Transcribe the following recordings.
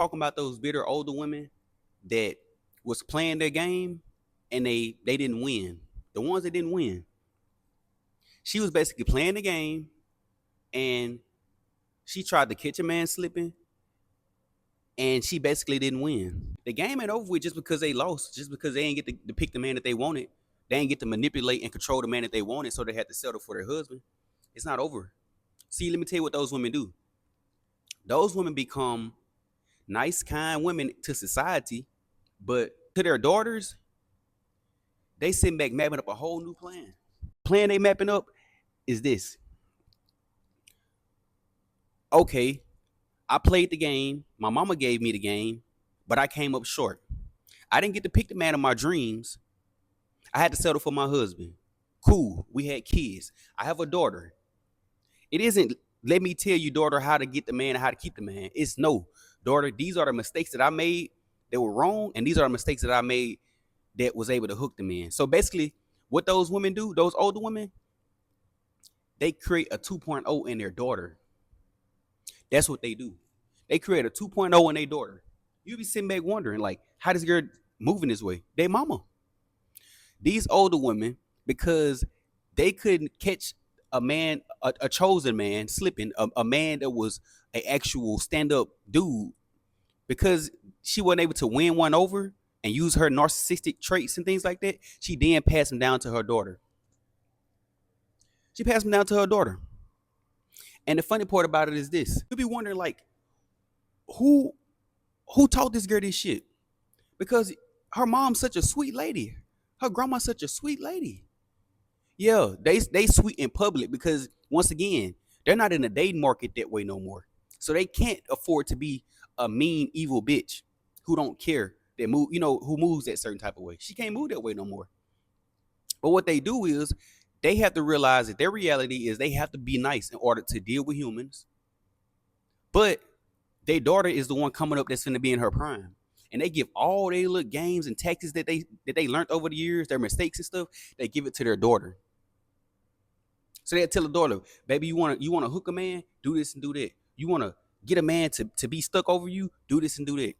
Talking about those bitter older women that was playing their game and they didn't win. The ones that didn't win. She was basically playing the game and she tried to catch a man slipping and she basically didn't win. The game ain't over with just because they lost, just because they ain't get to pick the man that they wanted. They ain't get to manipulate and control the man that they wanted, so they had to settle for their husband. It's not over. See, let me tell you what those women do. Those women become nice, kind women to society, but to their daughters, they sitting back mapping up a whole new plan. Plan they mapping up is this. Okay, I played the game. My mama gave me the game, but I came up short. I didn't get to pick the man of my dreams. I had to settle for my husband. Cool. We had kids. I have a daughter. It isn't let me tell you, daughter, how to get the man and how to keep the man. It's no, daughter, these are the mistakes that I made that were wrong, and these are the mistakes that I made that was able to hook the man. So basically, what those women do, those older women, they create a 2.0 in their daughter. That's what they do. They create a 2.0 in their daughter. You be sitting back wondering, like, how this girl moving this way? They mama. These older women, because they couldn't catch a man, a chosen man slipping, a man that was an actual stand-up dude, because she wasn't able to win one over and use her narcissistic traits and things like that, she then passed him down to her daughter. She passed him down to her daughter. And the funny part about it is this. You'll be wondering, like, who taught this girl this shit? Because her mom's such a sweet lady. Her grandma's such a sweet lady. Yeah, they sweet in public because once again, they're not in the dating market that way no more. So they can't afford to be a mean, evil bitch who don't care that move, who moves that certain type of way. She can't move that way no more. But what they do is they have to realize that their reality is they have to be nice in order to deal with humans. But their daughter is the one coming up that's going to be in her prime. And they give all their little games and tactics that they learned over the years, their mistakes and stuff, they give it to their daughter. So they tell the daughter, baby, you wanna hook a man, do this and do that. You wanna get a man to be stuck over you, do this and do that.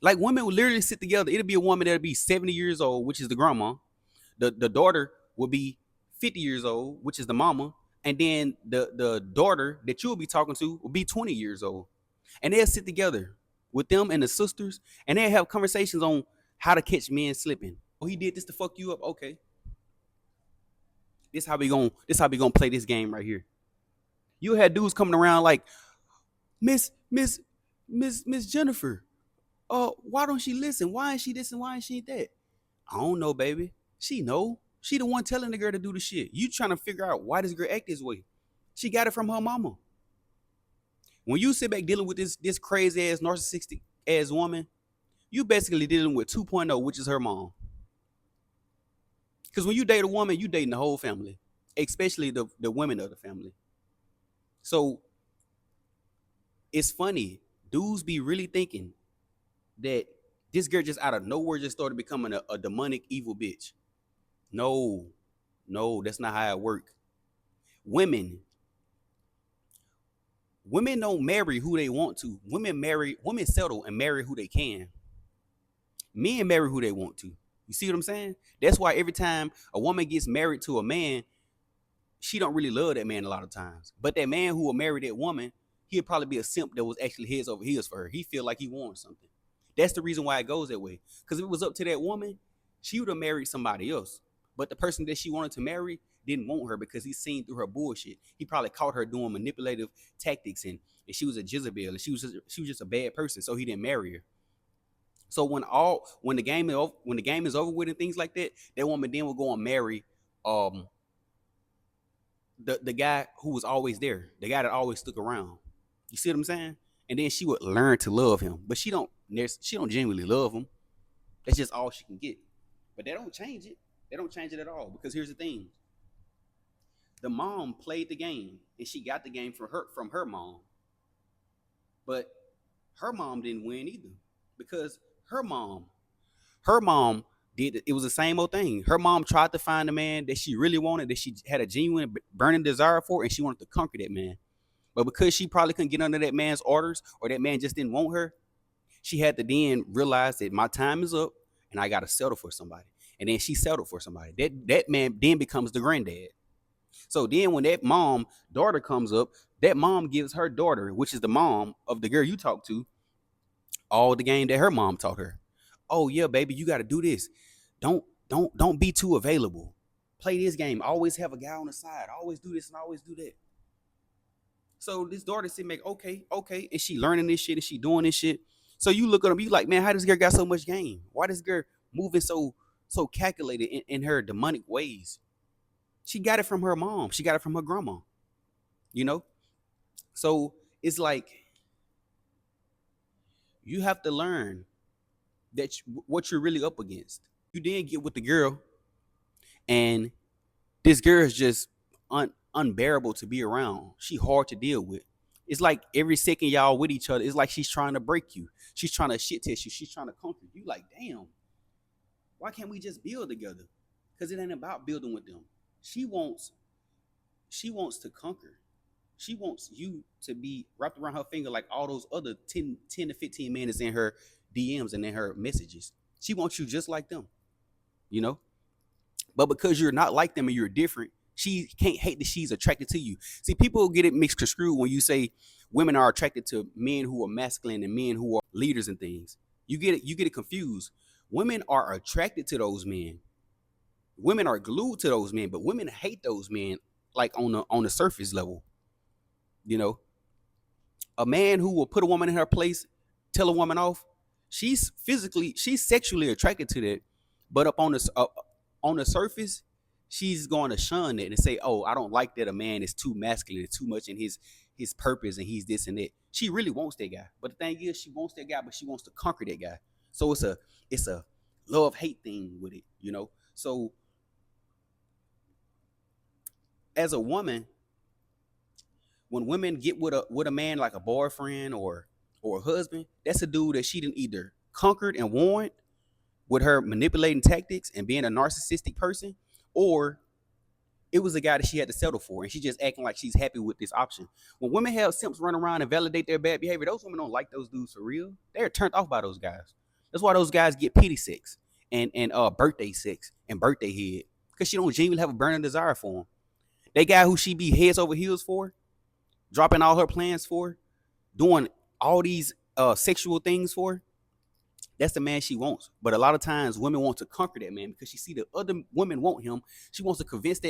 Like women will literally sit together. It'll be a woman that'll be 70 years old, which is the grandma. The daughter will be 50 years old, which is the mama. And then the daughter that you'll be talking to will be 20 years old. And they'll sit together with them and the sisters, and they'll have conversations on how to catch men slipping. Oh, he did this to fuck you up. Okay. This how we gonna play this game right here. You had dudes coming around like, Miss Jennifer. Why don't she listen? Why ain't she this and why ain't she that? I don't know, baby. She know. She the one telling the girl to do the shit. You trying to figure out why this girl act this way. She got it from her mama. When you sit back dealing with this crazy ass narcissistic ass woman, you basically dealing with 2.0, which is her mom. Because when you date a woman, you dating the whole family, especially the women of the family. So it's funny. Dudes be really thinking that this girl just out of nowhere just started becoming a demonic evil bitch. No, that's not how it works. Women don't marry who they want to. Women settle and marry who they can. Men marry who they want to. You see what I'm saying? That's why every time a woman gets married to a man, she don't really love that man a lot of times. But that man who will marry that woman, he'll probably be a simp that was actually heads over heels for her. He feel like he wants something. That's the reason why it goes that way. Because if it was up to that woman, she would have married somebody else. But the person that she wanted to marry didn't want her because he seen through her bullshit. He probably caught her doing manipulative tactics and she was a Jezebel and she was just a bad person, so he didn't marry her. So when the game is over with and things like that, that woman then will go and marry the guy who was always there, the guy that always stuck around. You see what I'm saying? And then she would learn to love him, but she don't genuinely love him. That's just all she can get. But they don't change it. They don't change it at all because here's the thing: the mom played the game and she got the game from her mom, but her mom didn't win either because her mom did it was the same old thing. Her mom tried to find a man that she really wanted, that she had a genuine burning desire for, and she wanted to conquer that man. But because she probably couldn't get under that man's orders, or that man just didn't want her, she had to then realize that my time is up and I gotta settle for somebody. And then she settled for somebody. That man then becomes the granddad. So then when that mom daughter comes up, that mom gives her daughter, which is the mom of the girl you talk to, all the game that her mom taught her. Oh yeah, baby, you gotta do this. Don't be too available. Play this game. Always have a guy on the side. Always do this and always do that. So this daughter said, "Make okay," and she learning this shit and she doing this shit. So you look at them, you like, man, how this girl got so much game? Why this girl moving so calculated in her demonic ways? She got it from her mom. She got it from her grandma. You know. So it's like you have to learn that what you're really up against. You didn't get with the girl, and this girl is just unbearable to be around. She hard to deal with. It's like every second y'all with each other, it's like she's trying to break you. She's trying to shit test you. She's trying to conquer you. Like, damn, why can't we just build together? Because it ain't about building with them. She wants to conquer. She wants you to be wrapped around her finger like all those other 10 to 15 men is in her DMs and in her messages. She wants you just like them, you know? But because you're not like them and you're different, she can't hate that she's attracted to you. See, people get it mixed construed when you say women are attracted to men who are masculine and men who are leaders and things. You get it confused. Women are attracted to those men. Women are glued to those men, but women hate those men like on the surface level. You know, a man who will put a woman in her place, tell a woman off, she's sexually attracted to that, but up on the surface, she's going to shun it and say, "Oh, I don't like that a man is too masculine, too much in his purpose, and he's this and that." She really wants that guy, but the thing is, she wants that guy, but she wants to conquer that guy. So it's a love hate thing with it, you know. So as a woman, when women get with a man like a boyfriend or a husband, that's a dude that she didn't either conquered and won with her manipulating tactics and being a narcissistic person, or it was a guy that she had to settle for, and she just acting like she's happy with this option. When women have simps run around and validate their bad behavior, those women don't like those dudes for real. They're turned off by those guys. That's why those guys get pity sex and birthday sex and birthday head, because she don't genuinely have a burning desire for him. That guy who she be heads over heels for, dropping all her plans for, doing all these sexual things for, that's the man she wants. But a lot of times women want to conquer that man because she see the other women want him. She wants to convince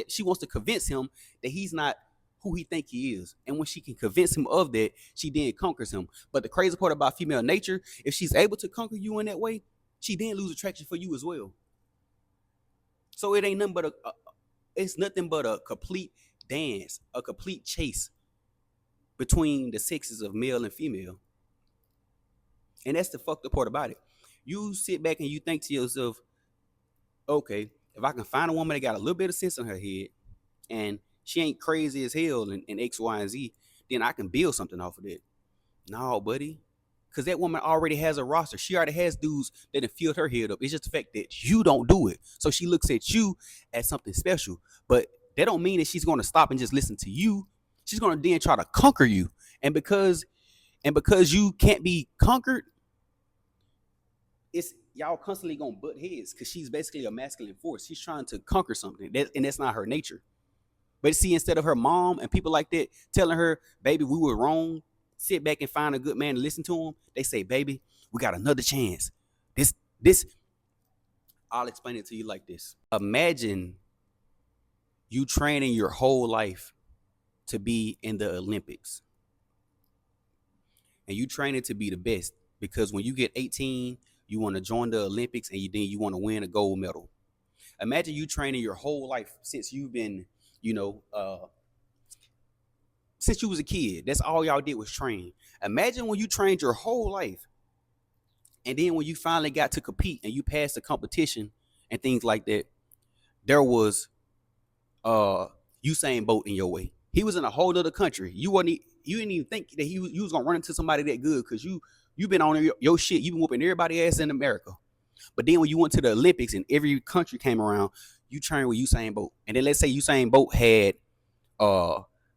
him that he's not who he think he is. And when she can convince him of that, she then conquers him. But the crazy part about female nature, if she's able to conquer you in that way, she then lose attraction for you as well. So it ain't nothing but it's nothing but a complete dance, a complete chase between the sexes of male and female. And that's the fucked up part about it. You sit back and you think to yourself, okay, if I can find a woman that got a little bit of sense in her head and she ain't crazy as hell in X, Y, and Z, then I can build something off of that. No, buddy. Because that woman already has a roster. She already has dudes that have filled her head up. It's just the fact that you don't do it. So she looks at you as something special. But that don't mean that she's going to stop and just listen to you. She's going to then try to conquer you. And because you can't be conquered, it's y'all constantly gonna butt heads because she's basically a masculine force. She's trying to conquer something, and that's not her nature. But see, instead of her mom and people like that telling her, "Baby, we were wrong. Sit back and find a good man to listen to him," they say, "Baby, we got another chance." This, I'll explain it to you like this. Imagine you training your whole life to be in the Olympics, and you training to be the best because when you get 18. You want to join the Olympics and you want to win a gold medal. Imagine you training your whole life since you've been, since you was a kid. That's all y'all did was train. Imagine when you trained your whole life and then when you finally got to compete and you passed the competition and things like that, there was Usain Bolt in your way. He was in a whole other country. You didn't even think that you was gonna run into somebody that good because you've been on your shit. You've been whooping everybody ass in America. But then when you went to the Olympics and every country came around, you trained with Usain Bolt. And then let's say Usain Bolt had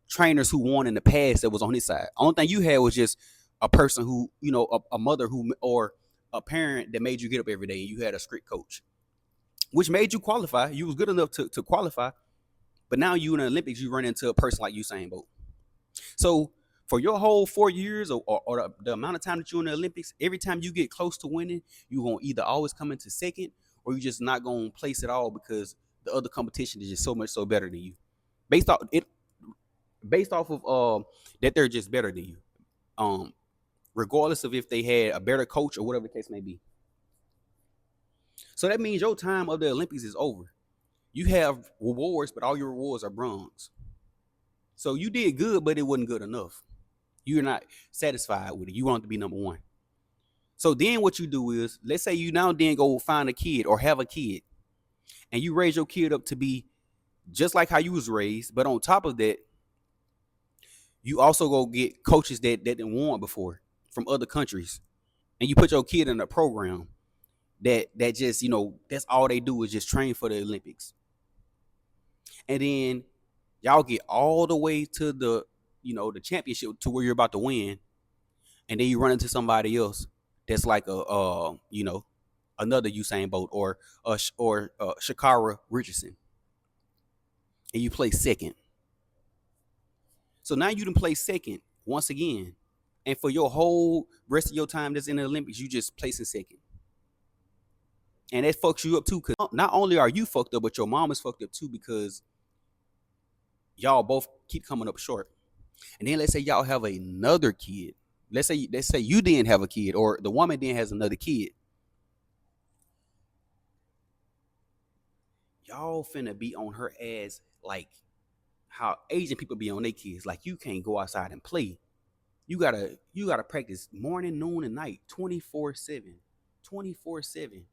trainers who won in the past that was on his side. Only thing you had was just a person who, a mother who, or a parent that made you get up every day, and you had a strict coach, which made you qualify. You was good enough to qualify, but now you in the Olympics, you run into a person like Usain Bolt. So for your whole 4 years, or the amount of time that you're in the Olympics, every time you get close to winning, you're going to either always come into second, or you're just not going to place at all because the other competition is just so much so better than you. Based off it, based off of that they're just better than you. Regardless of if they had a better coach or whatever the case may be. So that means your time of the Olympics is over. You have rewards, but all your rewards are bronze. So you did good, but it wasn't good enough. You're not satisfied with it. You want to be number one. So then what you do is, let's say you now then go find a kid or have a kid, and you raise your kid up to be just like how you was raised, but on top of that, you also go get coaches that didn't won before from other countries, and you put your kid in a program that just, that's all they do is just train for the Olympics. And then y'all get all the way to the championship, to where you're about to win, and then you run into somebody else that's like another Usain Bolt, or Shakara Richardson, and you play second. So now you didn't play second once again, and for your whole rest of your time that's in the Olympics, you just placing second. And that fucks you up too, because not only are you fucked up, but your mom is fucked up too, because y'all both keep coming up short. And then let's say y'all have another kid. Let's say you didn't have a kid, or the woman then has another kid. Y'all finna be on her ass like how Asian people be on their kids. Like, you can't go outside and play. You gotta practice morning, noon, and night, 24/7. 24/7.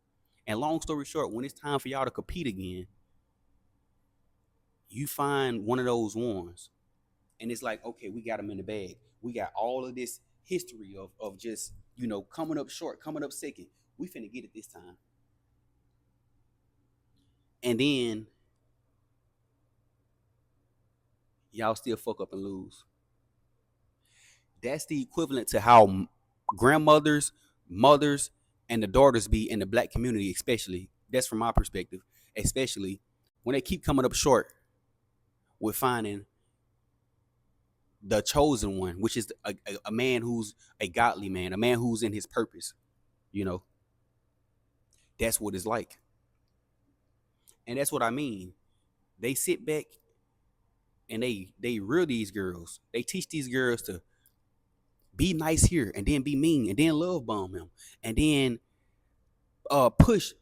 And long story short, when it's time for y'all to compete again, you find one of those ones. And it's like, okay, we got them in the bag. We got all of this history of just, coming up short, coming up second. We finna get it this time. And then y'all still fuck up and lose. That's the equivalent to how grandmothers, mothers, and the daughters be in the black community, especially. That's from my perspective, especially when they keep coming up short with finding the chosen one, which is a man who's a godly man, a man who's in his purpose. You know, that's what it's like. And that's what I mean. They sit back and they rear these girls. They teach these girls to be nice here, and then be mean, and then love bomb him, and then push,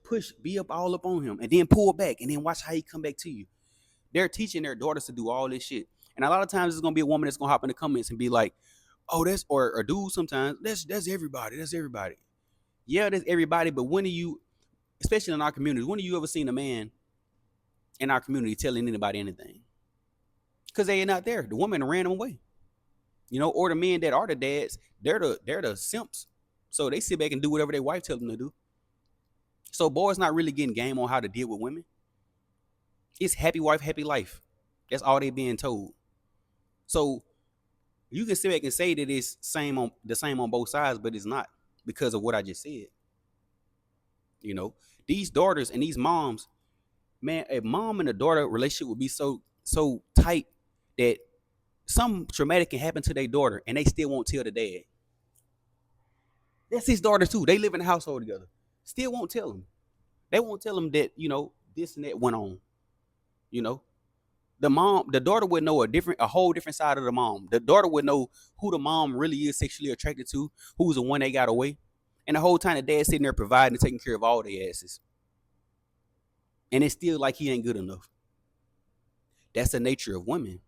be up all up on him, and then pull back, and then watch how he come back to you. They're teaching their daughters to do all this shit. And a lot of times it's gonna be a woman that's gonna hop in the comments and be like, "Oh, that's," or a dude sometimes, that's everybody. That's everybody. Yeah, that's everybody. But when do you, especially in our community, when have you ever seen a man in our community telling anybody anything? Because they ain't not there. The woman ran them away. Or the men that are the dads, they're the simps. So they sit back and do whatever their wife tells them to do. So boys not really getting game on how to deal with women. It's happy wife, happy life. That's all they being told. So you can sit back and say that it's the same on both sides, but it's not, because of what I just said. These daughters and these moms, man, a mom and a daughter relationship would be so tight that something traumatic can happen to their daughter and they still won't tell the dad. That's his daughter too. They live in a household together. Still won't tell him. They won't tell him that, this and that went on. The daughter would know a whole different side of the mom. The daughter would know who the mom really is sexually attracted to, who's the one they got away. And the whole time the dad's sitting there providing and taking care of all their asses. And it's still like he ain't good enough. That's the nature of women.